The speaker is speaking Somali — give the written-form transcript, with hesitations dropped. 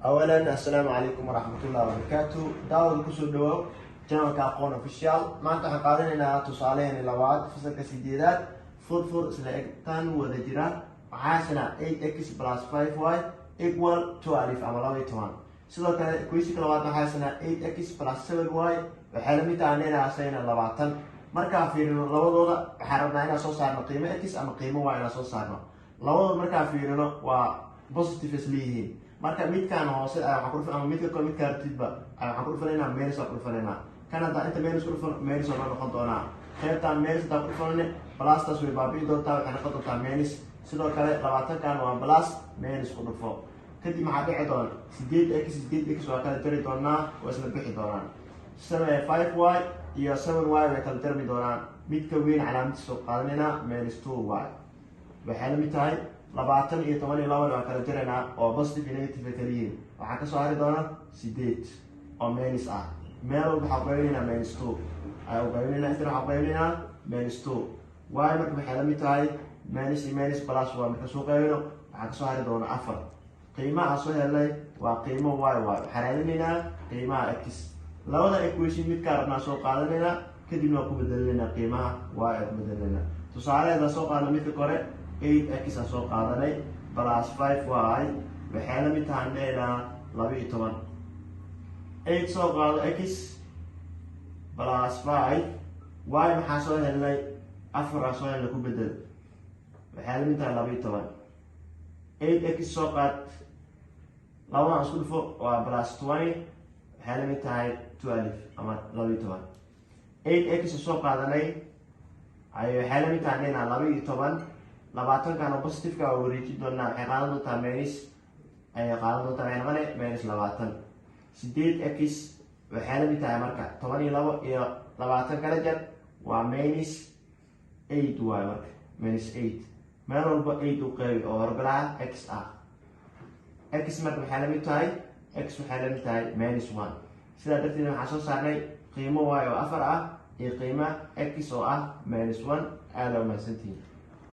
اولا السلام عليكم ورحمه الله وبركاته داود كسو دواو channelka aqoon official maanta waxaan qaadanaynaa tusaaleyn labaad fasalka sideedaad furfur isla eg tan wada jira waxaasna 8x plus 5y equal 12 ama 12 sidoo kale equation labaad waxaasna 8x plus 7y waxay la mid tahay asayna 20 marka fiirino labadooda waxaan rabnaa inaan soo saarno qiimo x ama qiimo y inaan soo saarno labadooda marka fiirino waa positive isleeyihiin marka midkaan hoose waxaan ku dhufan ama midka kale midka artidba waxaan ku dhufanayna minus ku dhufanayna kana inta minus ku dhufan minus oo noqon doona qaybtaan minus ta ku dhufanayna plus taas way baabi'i doontaa waxay noqon doontaa minus sidoo kale 20 kan waa plus minus ku dhufo kadib maxaa dhici doona 8x waa kala jari doonaa oo isla bixi doonaan 5y iyo 7y way kala jarmi doonaan midka weyn calaamadiisa soo qaadanayna minus 2y waxay la mid tahay 20 iyo 12 waa kala jaraynaa oo positive iyo negative kala yihiin waxaa ka soo hari doona 8 oo minus ah meel waxaa qaybinaynaa minus 2 ayaa qaybinaynaa inta waxaa qaybinaynaa minus 2 y marka waxay la mid tahay minus iyo minus plus waa marka soo qaybino waxaa ka soo hari doona 4 qiimaha soo helay waa qiimo y waxaa raadinaynaa qiimaha x labada equation mid ka rabnaa soo qaadanaynaa kadibna ku bedelaynaa qiimaha y ku bedelaynaa tusaaleeda soo qaadana midka kore 8x soo qaadanay plus 5y waxay la mid tahay dheeraa 12 8 soo qaado x plus 5 y maxaa soo helnay 4 soo helnay ku bedel waxay la mid tahay 12 8x soo qaad labadan isku dhufo waa plus 20 waxay la mid tahay 12 ama 12 8x soo qaadanay waxay la mid tahay dheeraa 12 20 kan positive ka wareejin doonaa waxay qaadan doontaa minus ay qaadan doontaa minus 20 8x waxay la mid tahay marka 12 iyo 20 kala jar waa minus 8y marka minus 8 meel walba 8 u qayb oo horgalaha x ah x marka waxay la mid tahay x waxay la mid tahay minus 1 sidaa darteed waxaan soo saarnay qiimo y oo 4 ah iyo qiimo x oo ah minus 1 aad u mahadsantihiin